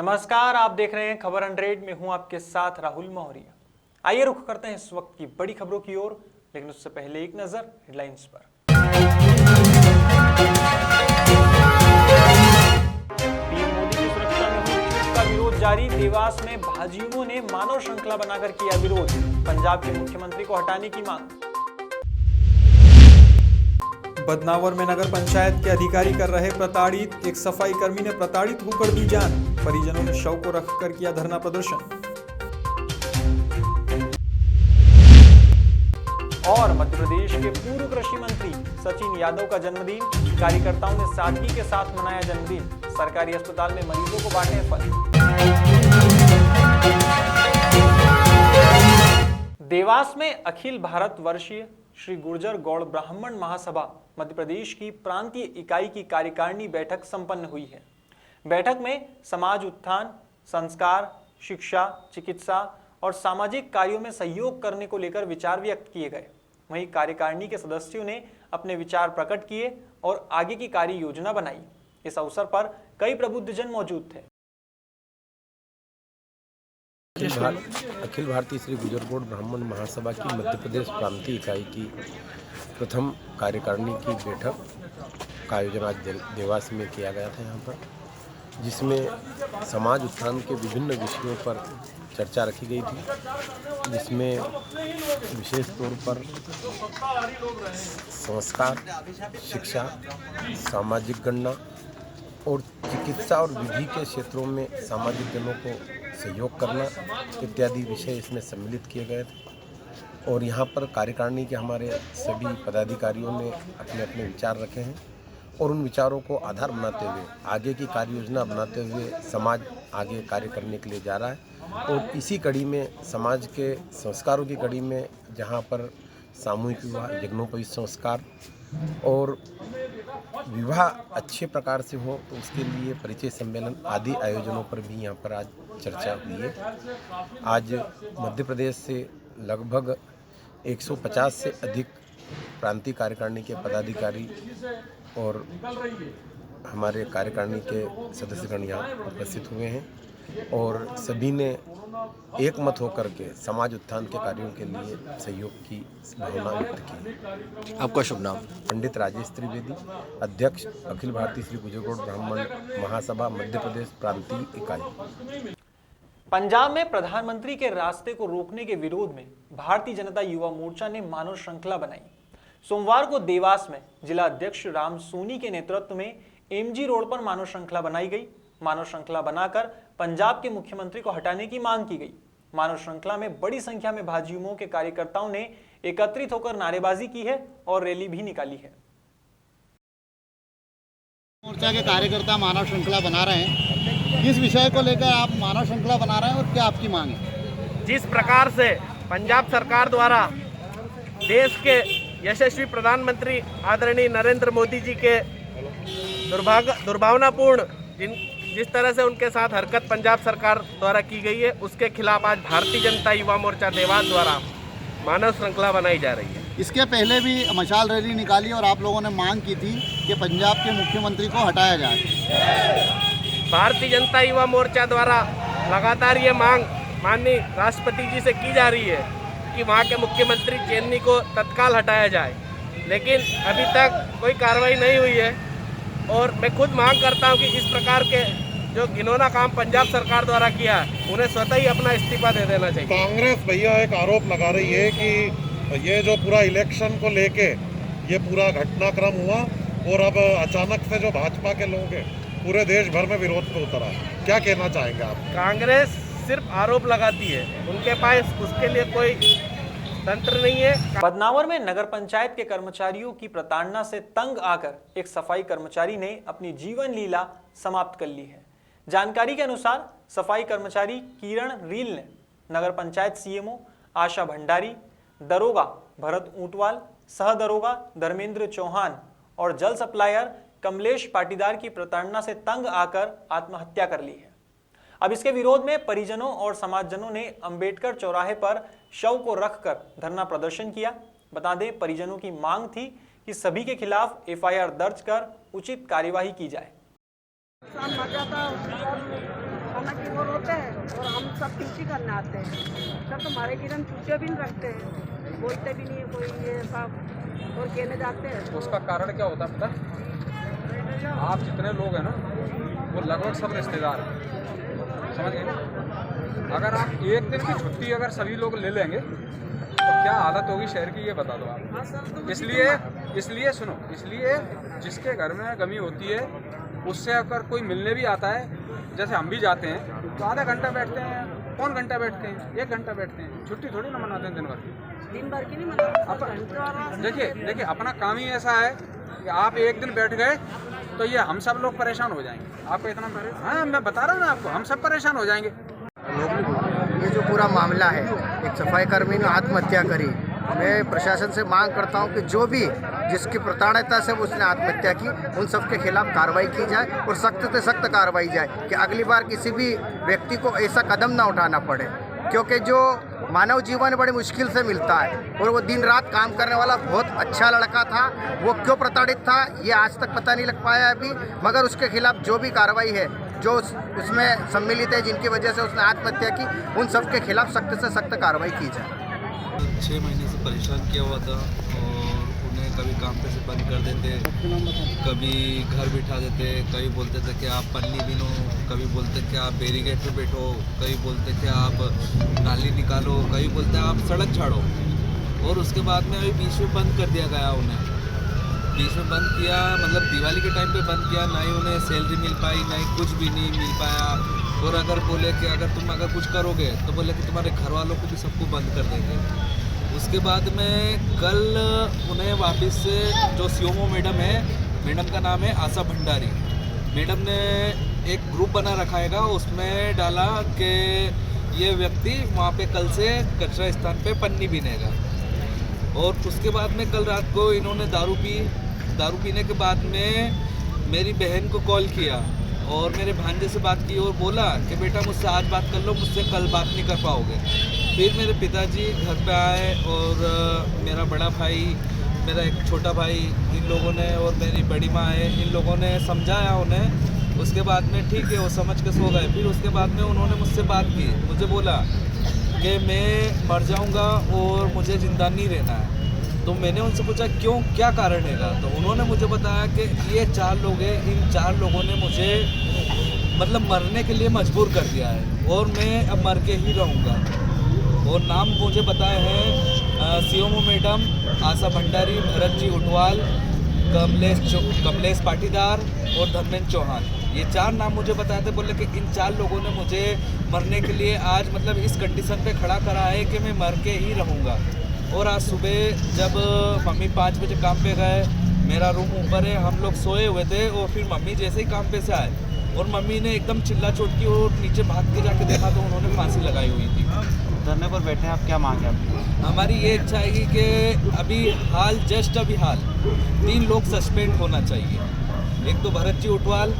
नमस्कार, आप देख रहे हैं खबर 100 में हूं आपके साथ राहुल मौर्य। आइए रुख करते हैं इस वक्त की बड़ी खबरों की ओर, लेकिन उससे पहले एक नजर हेडलाइंस पर। पीएम मोदी की सुरक्षा में हुई चूक का विरोध जारी। देवास में भाजयुमों ने मानव श्रृंखला बनाकर किया विरोध। पंजाब के मुख्यमंत्री को हटाने की मांग। बदनावर में नगर पंचायत के अधिकारी कर रहे प्रताड़ित। एक सफाई कर्मी ने प्रताड़ित होकर दी जान। परिजनों ने शव को रखकर किया धरना प्रदर्शन। और मध्य प्रदेश के पूर्व कृषि मंत्री सचिन यादव का जन्मदिन। कार्यकर्ताओं ने सादगी के साथ मनाया जन्मदिन। सरकारी अस्पताल में मरीजों को बांटे फल। देवास में अखिल भारत वर्षीय श्री गुर्जर गौड़ ब्राह्मण महासभा मध्य प्रदेश की प्रांतीय इकाई की कार्यकारिणी बैठक संपन्न हुई है। बैठक में समाज उत्थान, संस्कार, शिक्षा, चिकित्सा और सामाजिक कार्यों में सहयोग करने को लेकर विचार व्यक्त किए गए। वहीं कार्यकारिणी के सदस्यों ने अपने विचार प्रकट किए और आगे की कार्य योजना बनाई। इस अवसर पर कई प्रबुद्धजन मौजूद थे। अखिल भारतीय श्री गुर्जर गौड़ ब्राह्मण महासभा की मध्य प्रदेश प्रांतीय इकाई की प्रथम कार्यकारिणी की बैठक का आयोजन आज देवास में किया गया था यहाँ पर, जिसमें समाज उत्थान के विभिन्न विषयों पर चर्चा रखी गई थी, जिसमें विशेष तौर पर संस्कार, शिक्षा, सामाजिक गणना और चिकित्सा और विधि के क्षेत्रों में सामाजिक जनों को सहयोग करना इत्यादि विषय इसमें सम्मिलित किए गए थे। और यहाँ पर कार्यकारिणी के हमारे सभी पदाधिकारियों ने अपने अपने विचार रखे हैं और उन विचारों को आधार बनाते हुए आगे की कार्य योजना बनाते हुए समाज आगे कार्य करने के लिए जा रहा है। और इसी कड़ी में समाज के संस्कारों की कड़ी में जहाँ पर सामूहिक विवाह, यज्ञोपवीत संस्कार और विवाह अच्छे प्रकार से हो तो उसके लिए परिचय सम्मेलन आदि आयोजनों पर भी यहाँ पर आज चर्चा हुई है। आज मध्य प्रदेश से लगभग 150 से अधिक प्रांतीय कार्यकारिणी के पदाधिकारी और हमारे कार्यकारिणी के सदस्यगण यहाँ उपस्थित हुए हैं और सभी ने एक मत होकर के समाज उत्थान के कार्यों के लिए सहयोग की भावना व्यक्त की। आपका शुभ नाम? पंडित राजेश त्रिवेदी, अध्यक्ष अखिल भारतीय श्री गुर्जर गौड़ ब्राह्मण महासभा मध्य प्रदेश प्रांतीय इकाई। पंजाब में प्रधानमंत्री के रास्ते को रोकने के विरोध में भारतीय जनता युवा मोर्चा ने मानव श्रृंखला बनाई। सोमवार को देवास में जिला अध्यक्ष राम सोनी के नेतृत्व में एमजी रोड पर मानव श्रृंखला बनाई गई। मानव श्रृंखला बनाकर पंजाब के मुख्यमंत्री को हटाने की मांग की गई। मानव श्रृंखला में बड़ी संख्या में भाजयुमों के कार्यकर्ताओं ने एकत्रित होकर नारेबाजी की है और रैली भी निकाली है। मोर्चा के कार्यकर्ता मानव श्रृंखला बना रहे हैं, किस विषय को लेकर आप मानव श्रृंखला बना रहे हैं और क्या आपकी मांग है? जिस प्रकार से पंजाब सरकार द्वारा देश के यशस्वी प्रधानमंत्री आदरणीय नरेंद्र मोदी जी के दुर्भावनापूर्ण जिस तरह से उनके साथ हरकत पंजाब सरकार द्वारा की गई है, उसके खिलाफ आज भारतीय जनता युवा मोर्चा देवास द्वारा मानव श्रृंखला बनाई जा रही है। इसके पहले भी मशाल रैली निकाली और आप लोगों ने मांग की थी कि पंजाब के मुख्यमंत्री को हटाया जाए। भारतीय जनता युवा मोर्चा द्वारा लगातार ये मांग माननीय राष्ट्रपति जी से की जा रही है कि वहाँ के मुख्यमंत्री चेन्नी को तत्काल हटाया जाए, लेकिन अभी तक कोई कार्रवाई नहीं हुई है। और मैं खुद मांग करता हूं कि इस प्रकार के जो घिनौना काम पंजाब सरकार द्वारा किया है, उन्हें स्वतः ही अपना इस्तीफा दे देना चाहिए। कांग्रेस भैया एक आरोप लगा रही है कि ये जो पूरा इलेक्शन को लेके ये पूरा घटनाक्रम हुआ और अब अचानक से जो भाजपा के लोग हैं पूरे देश भर में विरोध पे उतरा, क्या कहना चाहेंगे आप? कांग्रेस सिर्फ आरोप लगाती है, उनके पास उसके लिए कोई तंत्र नहीं है। बदनावर में नगर पंचायत के कर्मचारियों की प्रताड़ना से तंग आकर एक सफाई कर्मचारी ने अपनी जीवन लीला समाप्त कर ली है। जानकारी के अनुसार सफाई कर्मचारी किरण रील ने नगर पंचायत सीएमओ आशा भंडारी, दरोगा भरत ऊंटवाल, सह दरोगा धर्मेंद्र चौहान और जल सप्लायर कमलेश पाटीदार की प्रताड़ना से तंग आकर आत्महत्या कर ली है। अब इसके विरोध में परिजनों और समाजजनों ने अंबेडकर चौराहे पर शव को रखकर धरना प्रदर्शन किया। बता दें, परिजनों की मांग थी कि सभी के खिलाफ एफआईआर दर्ज कर उचित कार्यवाही की जाए। वो रोते हैं और हम सब ड्यूटी करने आते हैं। सर तो हमारे किरण चूचे भी नहीं रखते हैं, बोलते भी नहीं है कोई ये सब, और कहने जाते हैं तो उसका कारण क्या होता है पता? आप जितने लोग हैं ना वो लगभग सब रिश्तेदार हैं, समझ गए ना? अगर आप एक दिन की छुट्टी अगर सभी लोग ले लेंगे तो क्या हालत होगी शहर की, ये बता दो आप। इसलिए सुनो, इसलिए जिसके घर में कमी होती है उससे अगर कोई मिलने भी आता है, जैसे हम भी जाते हैं तो आधा घंटा बैठते हैं, पौन घंटा बैठते हैं, 1 घंटा बैठते हैं, छुट्टी थोड़ी ना मनाते हैं दिन भर की। दिन भर की नहीं मतलब देखिए अपना काम ही ऐसा है कि आप एक दिन बैठ गए तो ये हम सब लोग परेशान हो जाएंगे। आपको इतना हाँ मैं बता रहा हूँ ना आपको, हम सब परेशान हो जाएंगे। ये जो पूरा मामला है, एक सफाई कर्मी ने आत्महत्या करी, मैं प्रशासन से मांग करता हूं कि जो भी जिसकी प्रताड़िता से उसने आत्महत्या की उन सब के खिलाफ कार्रवाई की जाए और सख्त से सख्त कार्रवाई जाए कि अगली बार किसी भी व्यक्ति को ऐसा कदम ना उठाना पड़े, क्योंकि जो मानव जीवन बड़ी मुश्किल से मिलता है और वो दिन रात काम करने वाला बहुत अच्छा लड़का था, वो क्यों प्रताड़ित था ये आज तक पता नहीं लग पाया अभी, मगर उसके खिलाफ जो भी कार्रवाई है जो उसमें सम्मिलित है जिनकी वजह से उसने आत्महत्या की, उन सब के खिलाफ सख्त से सख्त कार्रवाई की जाए। 6 महीने से परेशान किया हुआ था और उन्हें कभी काम पे से बंद कर देते, कभी घर बिठा देते, कभी बोलते थे कि आप पन्नी बिनो, कभी बोलते कि आप बैरिकेड पे बैठो, कभी बोलते कि आप नाली निकालो, कभी बोलते आप सड़क झाड़ो। और उसके बाद में अभी बीच में बंद कर दिया गया उन्हें, बीच में बंद किया, मतलब दिवाली के टाइम पे बंद किया, ना ही उन्हें सैलरी मिल पाई, ना ही कुछ भी नहीं मिल पाया। और अगर बोले कि अगर कुछ करोगे तो बोले कि तुम्हारे घर वालों को भी सबको बंद कर देंगे। उसके बाद में कल उन्हें वापस से जो सीओमओ मैडम है, मैडम का नाम है आशा भंडारी, मैडम ने एक ग्रुप बना रखा हैगा, उसमें डाला कि ये व्यक्ति वहाँ पे कल से कचरा स्थान पे पन्नी बीनेगा। और उसके बाद में कल रात को इन्होंने दारू पीने के बाद में मेरी बहन को कॉल किया और मेरे भांजे से बात की और बोला कि बेटा मुझसे आज बात कर लो, मुझसे कल बात नहीं कर पाओगे। फिर मेरे पिताजी घर पे आए और मेरा बड़ा भाई, मेरा एक छोटा भाई, इन लोगों ने और मेरी बड़ी माँ है, इन लोगों ने समझाया उन्हें। उसके बाद में ठीक है वो समझ के सो गए। फिर उसके बाद में उन्होंने मुझसे बात की, मुझे बोला कि मैं मर जाऊंगा और मुझे ज़िंदा नहीं रहना है। तो मैंने उनसे पूछा क्यों, क्या कारण हैगा? तो उन्होंने मुझे बताया कि ये 4 लोग हैं, इन 4 लोगों ने मुझे मतलब मरने के लिए मजबूर कर दिया है और मैं अब मर के ही रहूँगा। और नाम मुझे बताए हैं सीओमओ मैडम, आशा भंडारी, भरत जी उटवाल, कमलेश पाटीदार और धर्मेंद्र चौहान, ये 4 नाम मुझे बताए थे। बोले कि इन 4 लोगों ने मुझे मरने के लिए आज मतलब इस कंडीशन पे खड़ा करा है कि मैं मर के ही रहूँगा। और आज सुबह जब मम्मी 5 बजे काम पे गए, मेरा रूम ऊपर है, हम लोग सोए हुए थे और फिर मम्मी जैसे ही काम पे से आए और मम्मी ने एकदम चिल्ला चोट की और नीचे भाग के जाके देखा तो उन्होंने फांसी लगाई हुई थी। धरने पर बैठे हैं आप, क्या मांग है आपकी? हमारी ये इच्छा है कि अभी हाल 3 लोग सस्पेंड होना चाहिए। एक तो भरत जी उटवाल,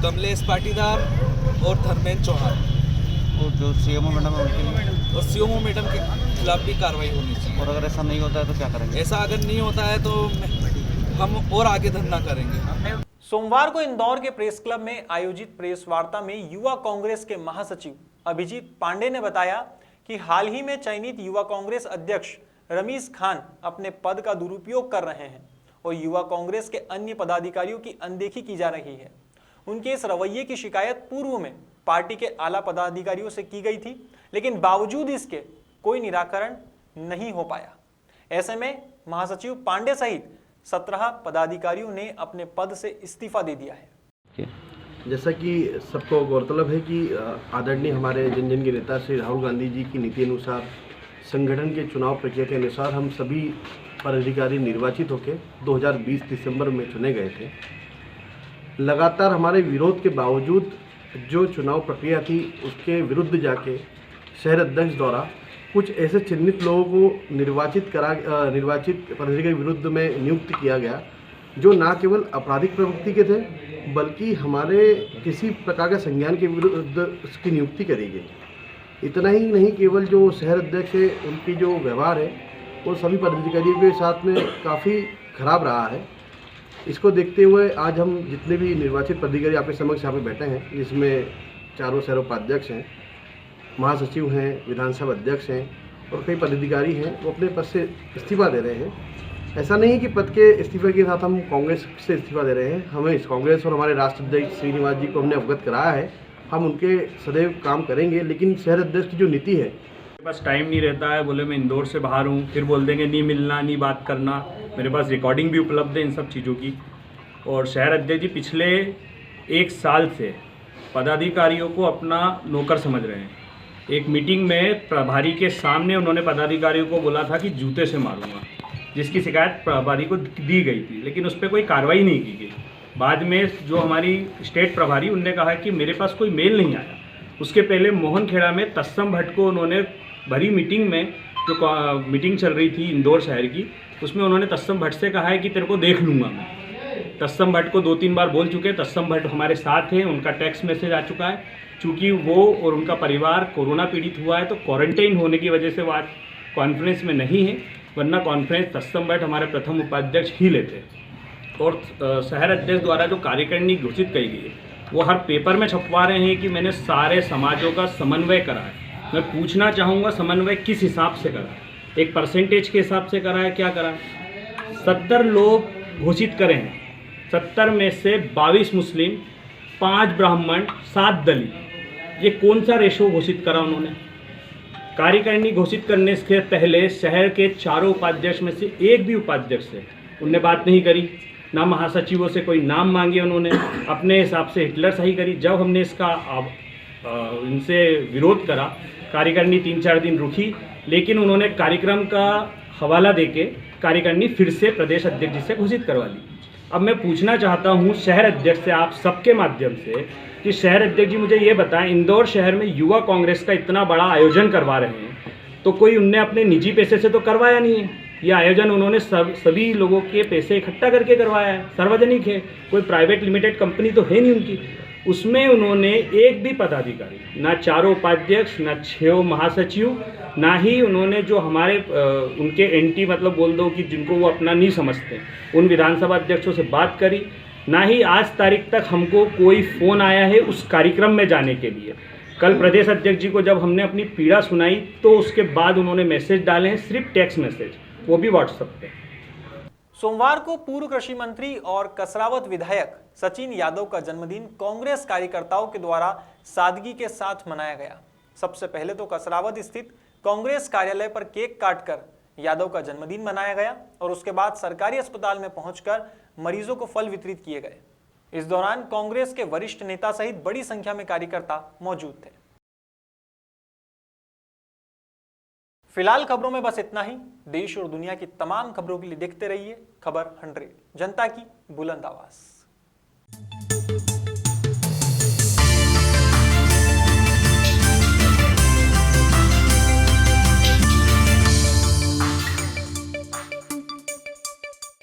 कमलेश पाटीदार और धर्मेंद्र चौहान। और जो सीएमओ मैडम है उनके लिए, और सीएमओ मैडम के खिलाफ भी कार्रवाई होनी चाहिए। और अगर ऐसा नहीं होता है तो क्या करेंगे? ऐसा अगर नहीं होता है तो हम और आगे धरना करेंगे। सोमवार को इंदौर के प्रेस क्लब में आयोजित प्रेस वार्ता में युवा कांग्रेस के महासचिव अभिजीत पांडे ने बताया कि हाल ही में चयनित युवा कांग्रेस अध्यक्ष रमीज खान अपने पद का दुरुपयोग कर रहे हैं और युवा कांग्रेस के अन्य पदाधिकारियों की अनदेखी की जा रही है। उनके इस रवैये की शिकायत पूर्व में पार्टी के आला पदाधिकारियों से की गई थी, लेकिन बावजूद इसके कोई निराकरण नहीं हो पाया। ऐसे में महासचिव पांडे सहित 17 पदाधिकारियों ने अपने पद से इस्तीफा दे दिया है। जैसा कि सबको गौरतलब है कि आदरणीय हमारे जन के नेता श्री राहुल गांधी जी की नीति अनुसार संगठन के चुनाव प्रक्रिया के अनुसार हम सभी पदाधिकारी निर्वाचित होकर 2020 दिसंबर में चुने गए थे। लगातार हमारे विरोध के बावजूद जो चुनाव प्रक्रिया थी उसके विरुद्ध जाके शहर अध्यक्ष द्वारा कुछ ऐसे चिन्हित लोगों को निर्वाचित पदाधिकारी के विरुद्ध में नियुक्त किया गया जो ना केवल आपराधिक प्रवृत्ति के थे बल्कि हमारे किसी प्रकार के संज्ञान के विरुद्ध उसकी नियुक्ति करी गई। इतना ही नहीं, केवल जो शहर अध्यक्ष है उनकी जो व्यवहार है वो सभी पदाधिकारियों के साथ में काफ़ी खराब रहा है। इसको देखते हुए आज हम जितने भी निर्वाचित पदाधिकारी आपके समक्ष यहाँ पे बैठे हैं, जिसमें चारों शहर उपाध्यक्ष हैं, महासचिव हैं, विधानसभा अध्यक्ष हैं और कई पदाधिकारी हैं, वो अपने पद से इस्तीफा दे रहे हैं। ऐसा नहीं है कि पद के इस्तीफे के साथ हम कांग्रेस से इस्तीफा दे रहे हैं। हमें इस कांग्रेस और हमारे राष्ट्रीय अध्यक्ष श्रीनिवास जी को हमने अवगत कराया है, हम उनके सदैव काम करेंगे। लेकिन शहर अध्यक्ष की जो नीति है, मेरे पास टाइम नहीं रहता है, बोले मैं इंदौर से बाहर हूँ, फिर बोल देंगे नहीं मिलना, नहीं बात करना। मेरे पास रिकॉर्डिंग भी उपलब्ध है इन सब चीज़ों की। और शहर अध्यक्ष जी पिछले 1 साल से पदाधिकारियों को अपना नौकर समझ रहे हैं। एक मीटिंग में प्रभारी के सामने उन्होंने पदाधिकारियों को बोला था कि जूते से मारूंगा, जिसकी शिकायत प्रभारी को दी गई थी, लेकिन उस पर कोई कार्रवाई नहीं की गई। बाद में जो हमारी स्टेट प्रभारी, उनने कहा कि मेरे पास कोई मेल नहीं आया। उसके पहले मोहनखेड़ा में तत्सम भट्ट को उन्होंने भरी मीटिंग में, जो मीटिंग चल रही थी इंदौर शहर की, उसमें उन्होंने तत्सम भट्ट से कहा है कि तेरे को देख लूँगा मैं। तत्सम भट्ट को 2-3 बार बोल चुके हैं। तत्सम भट्ट हमारे साथ हैं, उनका टेक्स्ट मैसेज आ चुका है। चूँकि वो और उनका परिवार कोरोना पीड़ित हुआ है, तो क्वारंटाइन होने की वजह से वो आज कॉन्फ्रेंस में नहीं है, वरना कॉन्फ्रेंस तत्सम भट्ट हमारे प्रथम उपाध्यक्ष ही लेते हैं। और शहर अध्यक्ष द्वारा जो कार्यकारिणी घोषित की गई है, वो हर पेपर में छपवा रहे हैं कि मैंने सारे समाजों का समन्वय करा है। मैं पूछना चाहूँगा, समन्वय किस हिसाब से करा है? एक परसेंटेज के हिसाब से करा है, क्या करा है? 70 लोग घोषित करे हैं, 70 में से 22 मुस्लिम, 5 ब्राह्मण, 7 दलित। ये कौन सा रेशो घोषित करा उन्होंने? कार्यकारिणी घोषित करने से पहले शहर के चारों उपाध्यक्ष में से एक भी उपाध्यक्ष से उनने बात नहीं करी, ना महासचिवों से कोई नाम मांगे उन्होंने, अपने हिसाब से हिटलर सही करी। जब हमने इसका इनसे विरोध करा, कार्यकारिणी 3-4 दिन रुकी, लेकिन उन्होंने कार्यक्रम का हवाला देके कार्यकारिणी फिर से प्रदेश अध्यक्ष जी से घोषित करवा ली। अब मैं पूछना चाहता हूँ शहर अध्यक्ष से, आप सबके माध्यम से, कि शहर अध्यक्ष जी मुझे ये बताएं, इंदौर शहर में युवा कांग्रेस का इतना बड़ा आयोजन करवा रहे हैं, तो कोई उनने अपने निजी पैसे से तो करवाया नहीं है। ये आयोजन उन्होंने सभी लोगों के पैसे इकट्ठा करके करवाया है, सार्वजनिक है, कोई प्राइवेट लिमिटेड कंपनी तो है नहीं उनकी। उसमें उन्होंने एक भी पदाधिकारी, ना चारों उपाध्यक्ष, ना 6 महासचिव, ना ही उन्होंने जो हमारे उनके एंटी, मतलब बोल दो कि जिनको वो अपना नहीं समझते, उन विधानसभा अध्यक्षों से बात करी, ना ही आज तारीख तक हमको कोई फ़ोन आया है उस कार्यक्रम में जाने के लिए। कल प्रदेश अध्यक्ष जी को जब हमने अपनी पीड़ा सुनाई, तो उसके बाद उन्होंने मैसेज डाले हैं, सिर्फ टेक्स्ट मैसेज, वो भी व्हाट्सएप पे। सोमवार को पूर्व कृषि मंत्री और कसरावत विधायक सचिन यादव का जन्मदिन कांग्रेस कार्यकर्ताओं के द्वारा सादगी के साथ मनाया गया। सबसे पहले तो कसरावत स्थित कांग्रेस कार्यालय पर केक काटकर यादव का जन्मदिन मनाया गया और उसके बाद सरकारी अस्पताल में पहुंचकर मरीजों को फल वितरित किए गए। इस दौरान कांग्रेस के वरिष्ठ नेता सहित बड़ी संख्या में कार्यकर्ता मौजूद थे। फिलहाल खबरों में बस इतना ही। देश और दुनिया की तमाम खबरों के लिए देखते रहिए खबर 100, जनता की बुलंद आवाज।